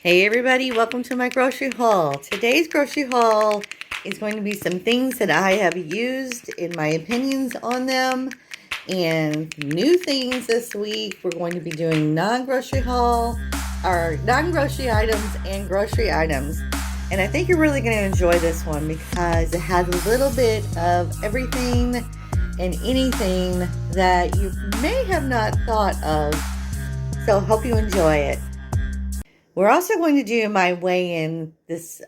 Hey everybody, welcome to my grocery haul. Today's grocery haul is going to be some things that I have used in my opinions on them and new things this week. We're going to be doing non-grocery haul, or non-grocery items and grocery items. And I think you're really going to enjoy this one because it has a little bit of everything and anything that you may have not thought of. So hope you enjoy it. We're also going to do my weigh-in this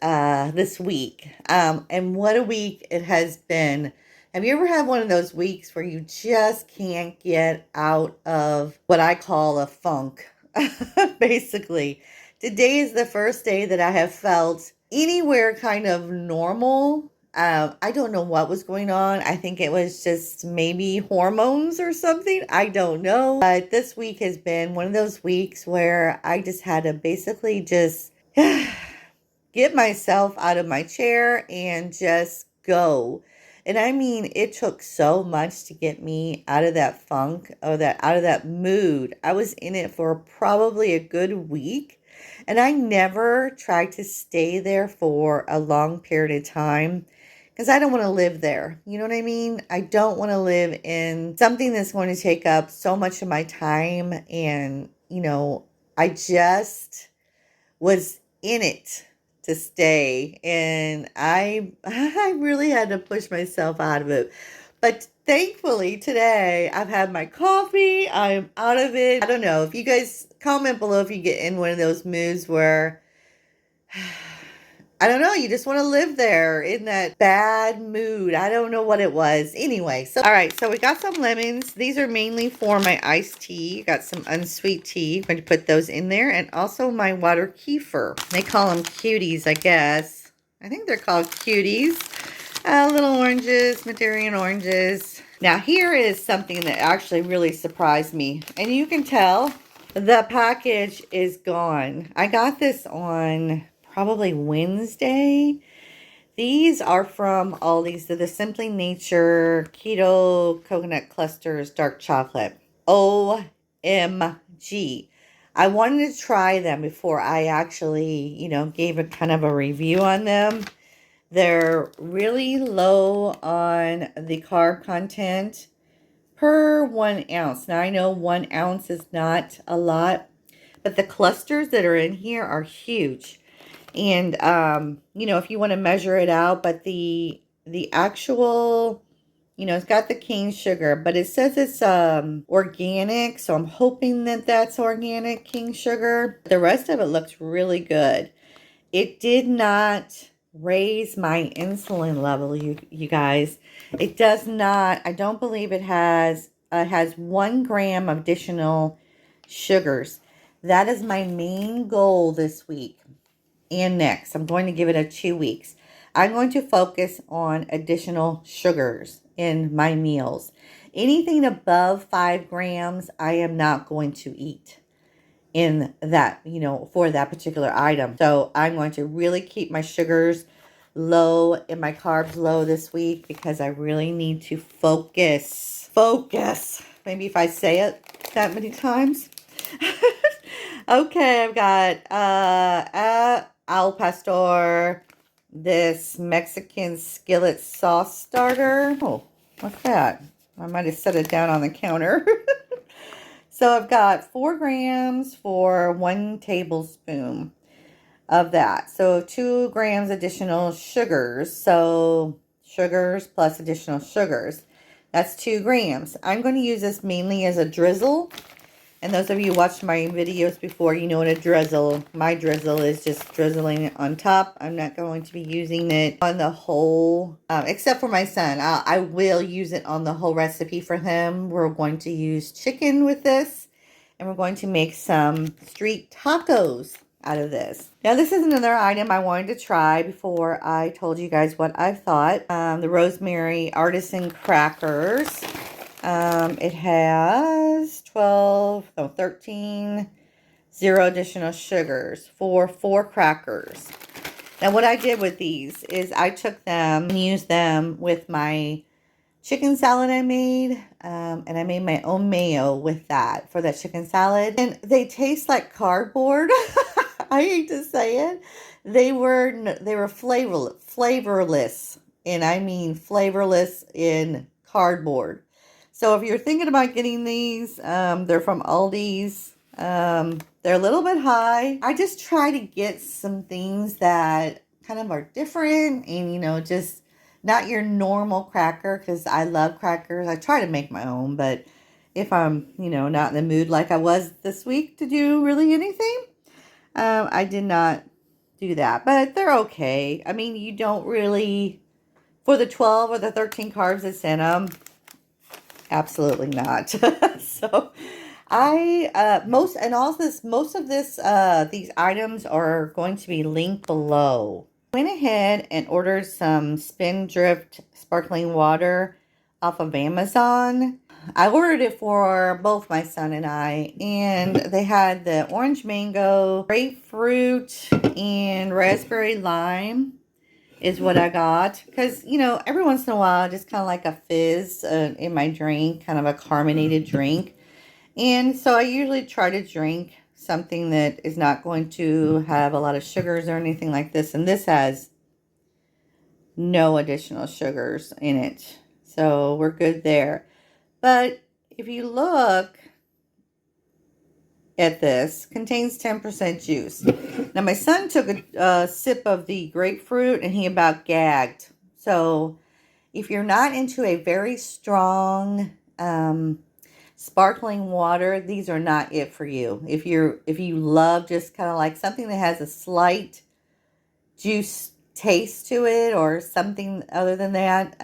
week. And what a week it has been. Have you ever had one of those weeks where you just can't get out of what I call a funk? Basically, today is the first day that I have felt anywhere kind of normal. I don't know what was going on. I think it was just maybe hormones or something. I don't know. But this week has been one of those weeks where I just had to basically just get myself out of my chair and just go. And I mean, it took so much to get me out of that funk or out of that mood. I was in it for probably a good week. And I never tried to stay there for a long period of time because I don't want to live there. You know what I mean? I don't want to live in something that's going to take up so much of my time. And, I just was in it to stay. And I really had to push myself out of it. But thankfully today I've had my coffee. I'm out of it. I don't know if you guys comment below if you get in one of those moods where I don't know, you just want to live there in that bad mood. I don't know what it was. Anyway, all right, so we got some lemons. These are mainly for my iced tea. Got some unsweet tea. I'm going to put those in there. And also my water kefir. They call them cuties, I guess. I think they're called cuties. Little oranges, Madeiran oranges. Now, here is something that actually really surprised me. And you can tell the package is gone. I got this on probably Wednesday. These are from Aldi. They're the Simply Nature Keto Coconut Clusters Dark Chocolate. OMG. I wanted to try them before I actually, gave a kind of a review on them. They're really low on the carb content per 1 ounce. Now, I know 1 ounce is not a lot, but the clusters that are in here are huge. And, if you want to measure it out, but the actual, it's got the cane sugar, but it says it's organic. So I'm hoping that that's organic cane sugar. The rest of it looks really good. It did not raise my insulin level, you guys. It does not. I don't believe it has 1 gram of additional sugars. That is my main goal this week and next. I'm going to give it a 2 weeks. I'm going to focus on additional sugars in my meals. Anything above 5 grams, I am not going to eat in that, for that particular item. So I'm going to really keep my sugars low and my carbs low this week because I really need to focus. Maybe if I say it that many times. Okay, I've got al pastor, this Mexican skillet sauce starter. Oh, what's that? I might have set it down on the counter. So I've got 4 grams for 1 tablespoon of that. So 2 grams additional sugars. So sugars plus additional sugars. That's 2 grams. I'm going to use this mainly as a drizzle. And those of you who watched my videos before, you know what a drizzle. My drizzle is just drizzling it on top. I'm not going to be using it on the whole, except for my son. I will use it on the whole recipe for him. We're going to use chicken with this. And we're going to make some street tacos out of this. Now, this is another item I wanted to try before I told you guys what I thought. The rosemary artisan crackers. It has 13, 0 additional sugars for 4 crackers. Now, what I did with these is I took them and used them with my chicken salad I made, and I made my own mayo with that for that chicken salad. And they taste like cardboard. I hate to say it. They were flavorless, and I mean flavorless in cardboard. So if you're thinking about getting these, they're from Aldi's. They're a little bit high. I just try to get some things that kind of are different and, just not your normal cracker, because I love crackers. I try to make my own, but if I'm, not in the mood like I was this week to do really anything, I did not do that. But they're okay. I mean, you don't really, for the 12 or the 13 carbs that's in them, absolutely not. So most of these items are going to be linked below. Went ahead and ordered some Spindrift sparkling water off of Amazon. I ordered it for both my son and I, and they had the orange mango, grapefruit, and raspberry lime is what I got. Because, every once in a while, just kind of like a fizz in my drink, kind of a carbonated drink. And so I usually try to drink something that is not going to have a lot of sugars or anything like this. And this has no additional sugars in it. So we're good there. But if you look at this, contains 10% juice. Now my son took a sip of the grapefruit and he about gagged. So if you're not into a very strong sparkling water, these are not it for you. If you love just kind of like something that has a slight juice taste to it or something other than that,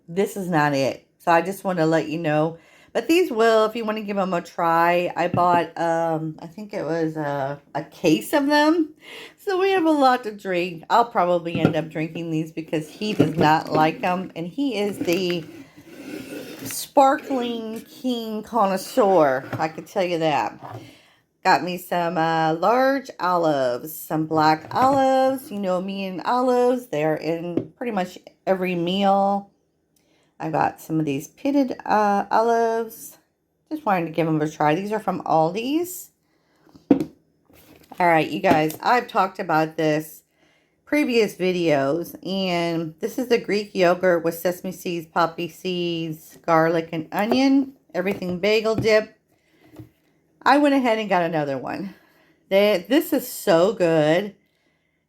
this is not it. So I just want to let you know. But these will, if you want to give them a try. I bought, I think it was a case of them. So we have a lot to drink. I'll probably end up drinking these because he does not like them. And he is the sparkling king connoisseur. I can tell you that. Got me some large olives, some black olives. You know me and olives. They're in pretty much every meal. I got some of these pitted olives. Just wanted to give them a try. These are from Aldi's. All right, you guys. I've talked about this previous videos. And this is the Greek yogurt with sesame seeds, poppy seeds, garlic, and onion. Everything bagel dip. I went ahead and got another one. This is so good.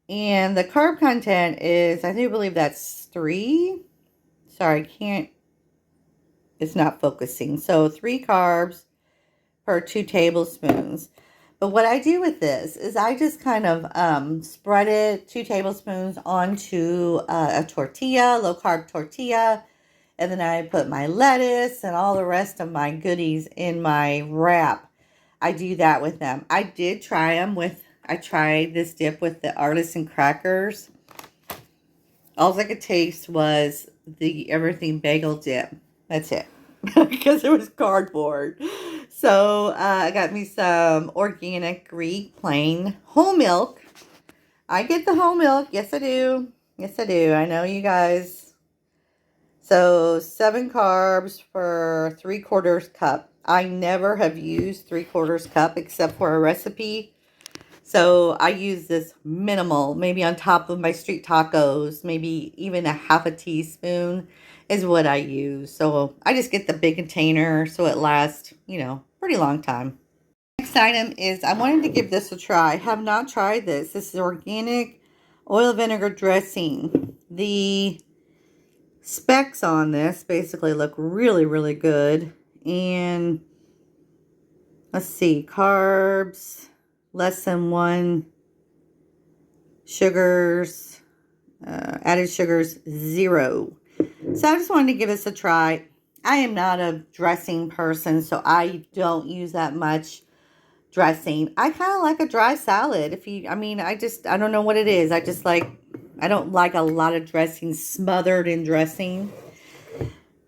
And the carb content is, I do believe that's 3. Sorry, it's not focusing. So 3 carbs per 2 tablespoons. But what I do with this is I just kind of spread it 2 tablespoons onto a tortilla, low carb tortilla. And then I put my lettuce and all the rest of my goodies in my wrap. I do that with them. I did try them with, I tried this dip with the artisan crackers. All I could taste was the everything bagel dip. That's it. Because it was cardboard. So I got me some organic Greek plain whole milk. I get the whole milk. Yes, I do. Yes, I do. I know you guys. So 7 carbs for 3/4 cup. I never have used 3/4 cup except for a recipe. So I use this minimal, maybe on top of my street tacos, maybe even a half a teaspoon is what I use. So I just get the big container so it lasts, pretty long time. Next item is, I wanted to give this a try. I have not tried this. This is organic oil vinegar dressing. The specs on this basically look really, really good. And let's see, carbs, less than 1, sugars, added sugars, 0. So I just wanted to give this a try. I am not a dressing person, so I don't use that much dressing. I kind of like a dry salad. I don't know what it is. I don't like a lot of dressing smothered in dressing.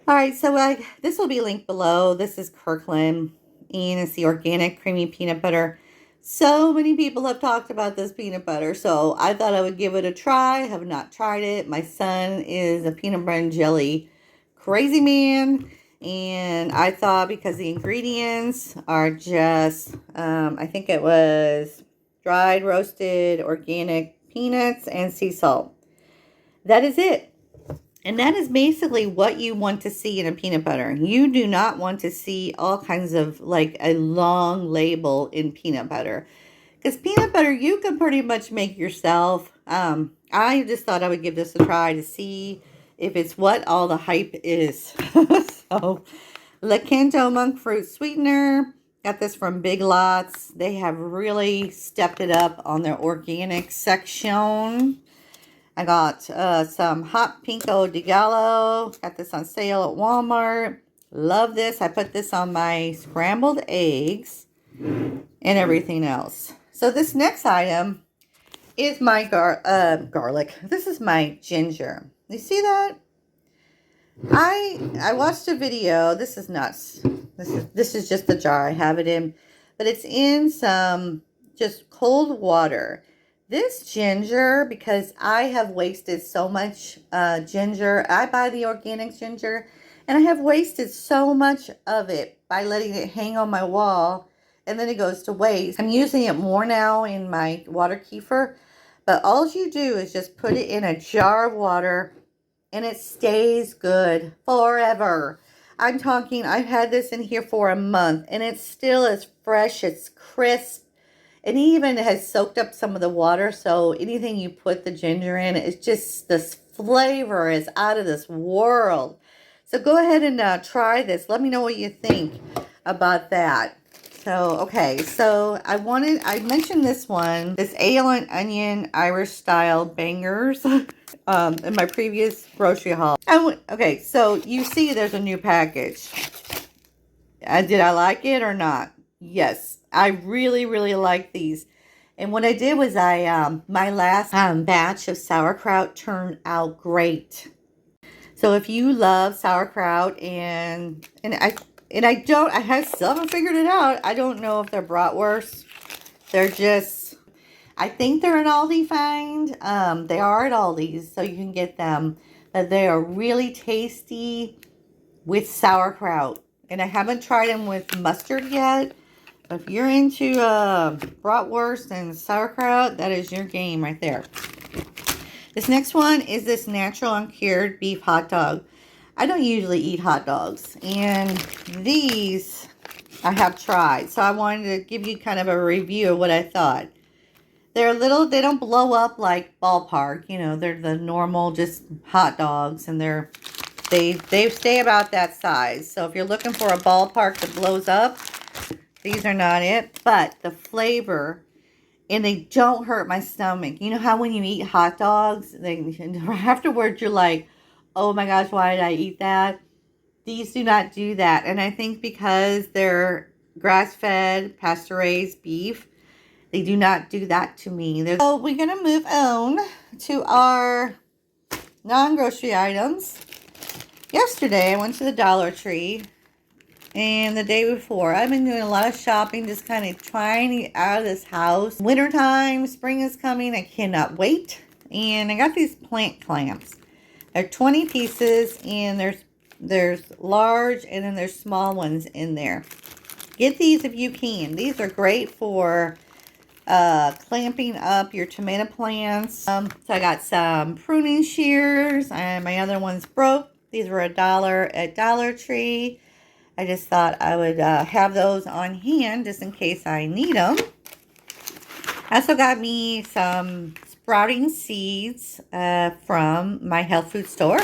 All right, so this will be linked below. This is Kirkland, and it's the organic creamy peanut butter. So many people have talked about this peanut butter, so I thought I would give it a try. I have not tried it. My son is a peanut butter and jelly crazy man, and I thought because the ingredients are just, I think it was dried roasted organic peanuts, and sea salt. That is it. And that is basically what you want to see in a peanut butter. You do not want to see all kinds of like a long label in peanut butter. Because peanut butter, you can pretty much make yourself. I just thought I would give this a try to see if it's what all the hype is. So, Lakanto monk fruit sweetener. Got this from Big Lots. They have really stepped it up on their organic section. I got some hot pinko de gallo. Got this on sale at Walmart. Love this. I put this on my scrambled eggs and everything else. So this next item is my garlic. This is my ginger. You see that? I watched a video. This is nuts. This is just the jar I have it in, but it's in some just cold water. This ginger, because I have wasted so much ginger. I buy the organic ginger, and I have wasted so much of it by letting it hang on my wall, and then it goes to waste. I'm using it more now in my water kefir, but all you do is just put it in a jar of water, and it stays good forever. I'm talking, I've had this in here for a month, and it's still as fresh, it's crisp. It even has soaked up some of the water, so anything you put the ginger in, it's just, this flavor is out of this world. So go ahead and try this. Let me know what you think about that. So, okay, so I mentioned this one, this ale and onion Irish style bangers in my previous grocery haul. Okay, so you see there's a new package. Did I like it or not? Yes, I really, really like these. And what I did was my last batch of sauerkraut turned out great. So if you love sauerkraut and I still haven't figured it out. I don't know if they're bratwurst. They're just, I think they're an Aldi find. They are at Aldi's, so you can get them. But they are really tasty with sauerkraut. And I haven't tried them with mustard yet. But if you're into bratwurst and sauerkraut, that is your game right there. This next one is this natural uncured beef hot dog. I don't usually eat hot dogs, and these I have tried. So I wanted to give you kind of a review of what I thought. They're little, they don't blow up like Ballpark. You know, they're the normal just hot dogs, and they stay about that size. So if you're looking for a Ballpark that blows up, these are not it. But the flavor, and they don't hurt my stomach. You know how when you eat hot dogs, afterwards you're like, oh my gosh, why did I eat that? These do not do that. And I think because they're grass-fed, pasture-raised beef, they do not do that to me. So we're going to move on to our non-grocery items. Yesterday, I went to the Dollar Tree. And the day before, I've been doing a lot of shopping, just kind of trying to get out of this house. Wintertime, spring is coming. I cannot wait. And I got these plant clamps. They're 20 pieces, and there's large and then there's small ones in there. Get these if you can. These are great for clamping up your tomato plants. So I got some pruning shears, and my other ones broke. These were $1 at Dollar Tree. I just thought I would have those on hand just in case I need them. I also got me some sprouting seeds from my health food store.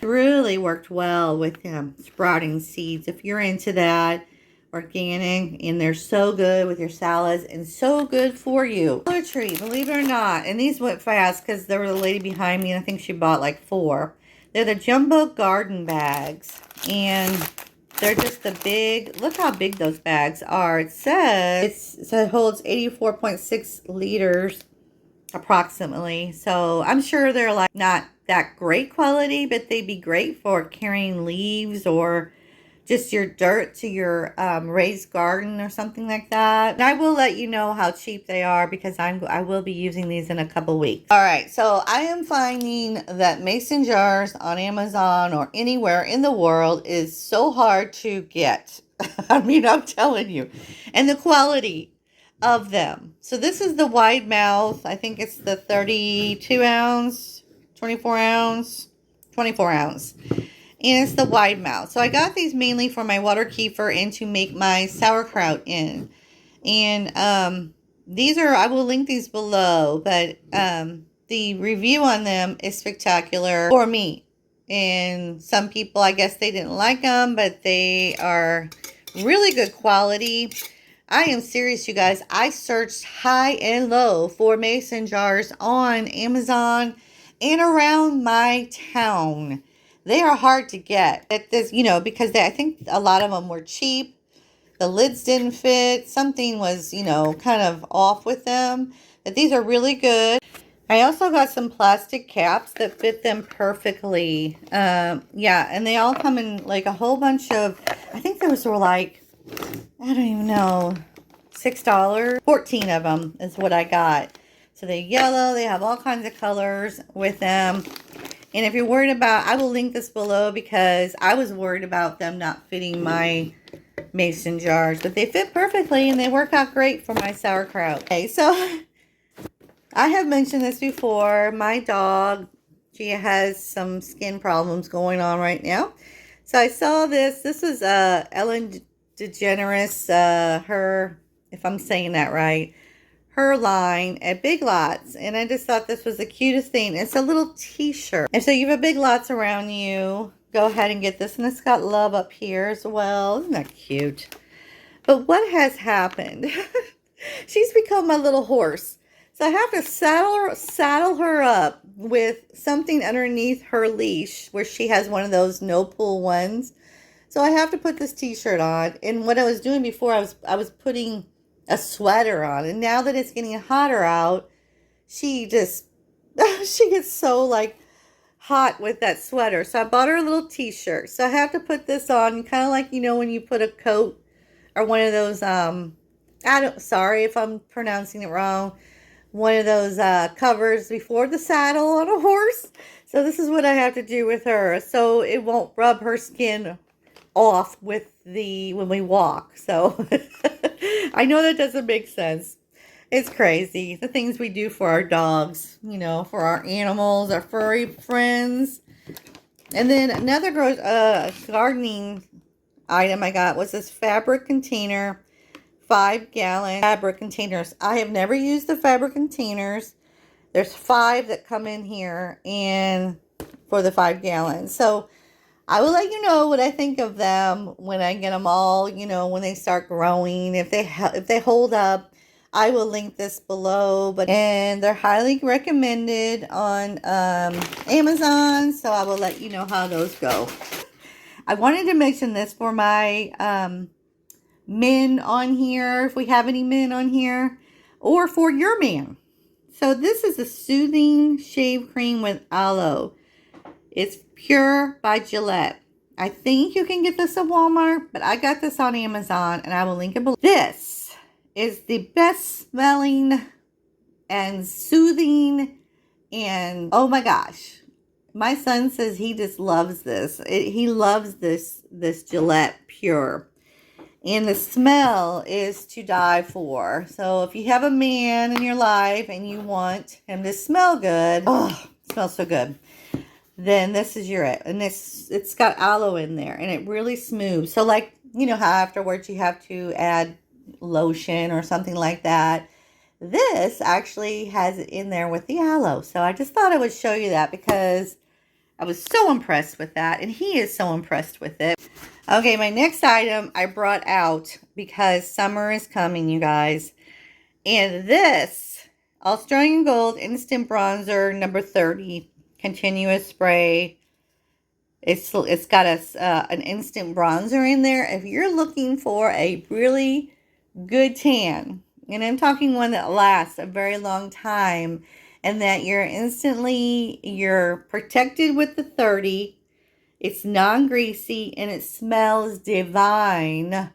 Really worked well with sprouting seeds. If you're into that, organic, and they're so good with your salads and so good for you. Dollar Tree, believe it or not, and these went fast because there was a lady behind me, and I think she bought like 4. They're the jumbo garden bags, and they're just the big, look how big those bags are. It says it holds 84.6 liters approximately. So I'm sure they're like not that great quality, but they'd be great for carrying leaves or just your dirt to your raised garden or something like that. And I will let you know how cheap they are because I will be using these in a couple weeks. All right, so I am finding that mason jars on Amazon or anywhere in the world is so hard to get. I mean, I'm telling you. And the quality. of them. So this is the wide mouth. I think it's the 32 ounce, 24 ounce, 24 ounce. And it's the wide mouth. So I got these mainly for my water kefir and to make my sauerkraut in. And these are, I will link these below, but the review on them is spectacular for me. And some people, I guess they didn't like them, but they are really good quality. I am serious, you guys. I searched high and low for mason jars on Amazon and around my town. They are hard to get. At this, you know, because I think a lot of them were cheap. The lids didn't fit. Something was, you know, kind of off with them. But these are really good. I also got some plastic caps that fit them perfectly. Yeah, and they all come in like a whole bunch of, I think those were like, I don't even know, $6. 14 of them is what I got. So they're yellow. They have all kinds of colors with them. And if you're worried about, I will link this below because I was worried about them not fitting my mason jars. But they fit perfectly and they work out great for my sauerkraut. Okay, so I have mentioned this before. My dog, she has some skin problems going on right now. So I saw this. This was Ellen DeGeneres, her, if I'm saying that right, her line at Big Lots. And I just thought this was the cutest thing. It's a little t-shirt. And so you have a Big Lots around you. Go ahead and get this. And it's got love up here as well. Isn't that cute? But what has happened? She's become my little horse. So I have to saddle her up with something underneath her leash where she has one of those no pull ones. So I have to put this t-shirt on. And what I was doing before, I was putting a sweater on. And now that it's getting hotter out, she just, she gets so like hot with that sweater. So I bought her a little t-shirt. So I have to put this on, kind of like, you know, when you put a coat or one of those, sorry if I'm pronouncing it wrong, one of those covers before the saddle on a horse. So this is what I have to do with her. So it won't rub her skin off with when we walk. So I know that doesn't make sense. It's crazy. The things we do for our dogs, you know, for our animals, our furry friends. And then another gardening item I got was this fabric container, 5-gallon fabric containers. I have never used the fabric containers. There's 5 that come in here and for the 5 gallons. So I will let you know what I think of them when I get them all, you know, when they start growing. If they hold up, I will link this below. And they're highly recommended on Amazon. So I will let you know how those go. I wanted to mention this for my men on here, if we have any men on here, or for your man. So this is a soothing shave cream with aloe. It's Pure by Gillette. I think you can get this at Walmart, but I got this on Amazon and I will link it below. This is the best smelling and soothing, and oh my gosh, my son says he just loves this. He loves this Gillette Pure. And the smell is to die for. So if you have a man in your life and you want him to smell good, oh, it smells so good, then this is it. And it's got aloe in there and it really smooths. So like, you know how afterwards you have to add lotion or something like that. This actually has it in there with the aloe. So I just thought I would show you that because I was so impressed with that. And he is so impressed with it. Okay, my next item I brought out because summer is coming, you guys. And this Australian Gold Instant Bronzer number 30 continuous spray. It's got an instant bronzer in there. If you're looking for a really good tan, and I'm talking one that lasts a very long time, and that you're protected with the 30. It's non-greasy and it smells divine.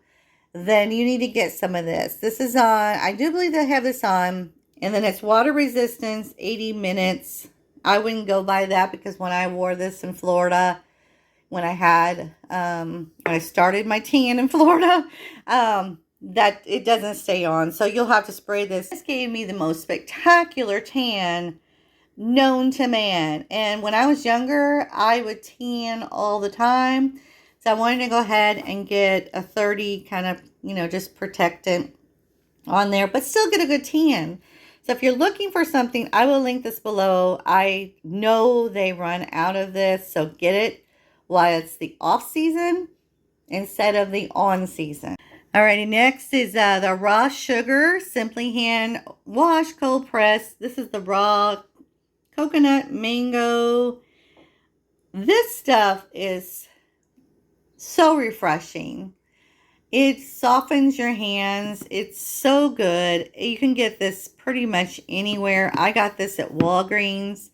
Then you need to get some of this. This is on, I do believe they have this on. And then it's water resistance, 80 minutes. I wouldn't go by that because when I wore this in Florida, when I started my tan in Florida, that it doesn't stay on. So you'll have to spray this. This gave me the most spectacular tan known to man. And when I was younger, I would tan all the time. So I wanted to go ahead and get a 30 kind of, just protectant on there, but still get a good tan. So if you're looking for something, I will link this below. I know they run out of this, so get it while it's the off season instead of the on season. Alrighty, next is the raw sugar, simply hand wash, cold press. This is the raw coconut mango. This stuff is so refreshing. It softens your hands. It's so good. You can get this pretty much anywhere. I got this at Walgreens,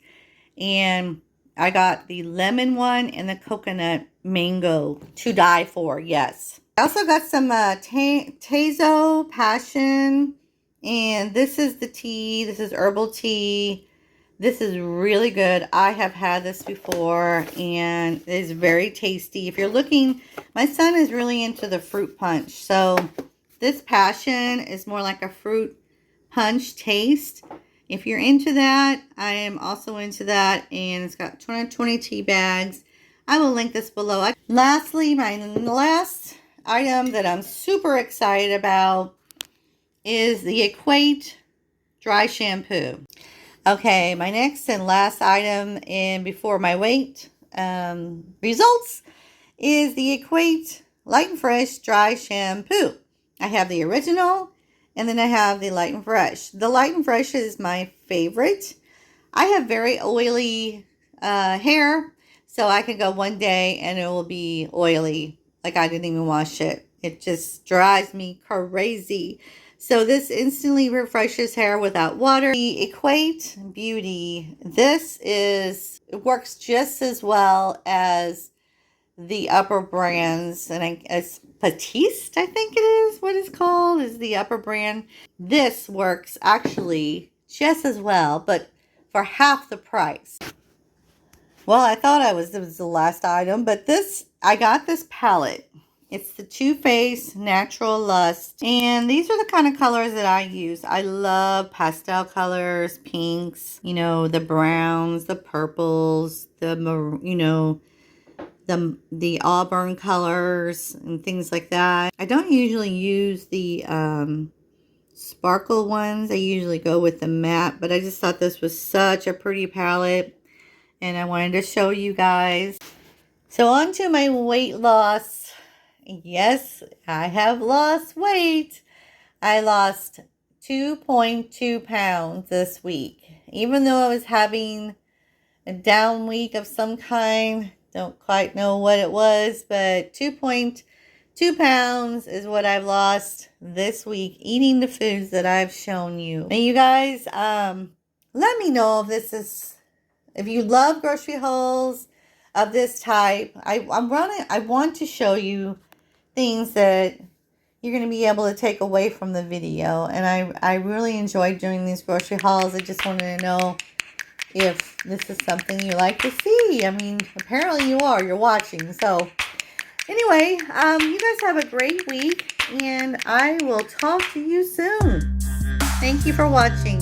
and I got the lemon one and the coconut mango to die for, yes. I also got some Tezo Passion, and this is the tea. This is herbal tea. This is really good. I have had this before, and it is very tasty. If you're looking, my son is really into the fruit punch. So this passion is more like a fruit punch taste. If you're into that, I am also into that. And it's got 20 tea bags. I will link this below. Lastly, my last item that I'm super excited about is the Equate Dry Shampoo. Okay, my next and last item before my weight results is the Equate Light and Fresh Dry Shampoo. I have the original, and then I have the Light and Fresh. The Light and Fresh is my favorite. I have very oily hair, so I can go one day and it will be oily, like I didn't even wash it. It just drives me crazy. So this instantly refreshes hair without water. The Equate Beauty, it works just as well as the upper brands, and it's Batiste, I think it is what it's called, is the upper brand. This works actually just as well, but for half the price. Well, I thought it was the last item, but I got this palette. It's the Too Faced Natural Lust. And these are the kind of colors that I use. I love pastel colors, pinks, the browns, the purples, the auburn colors and things like that. I don't usually use the sparkle ones. I usually go with the matte, but I just thought this was such a pretty palette, and I wanted to show you guys. So on to my weight loss. Yes, I have lost weight. I lost 2.2 pounds this week. Even though I was having a down week of some kind. Don't quite know what it was, but 2.2 pounds is what I've lost this week eating the foods that I've shown you. And you guys, let me know if you love grocery hauls of this type. I want to show you things that you're going to be able to take away from the video. And I really enjoy doing these grocery hauls. I just wanted to know if this is something you like to see. I mean, apparently you are. You're watching. So, anyway, you guys have a great week. And I will talk to you soon. Thank you for watching.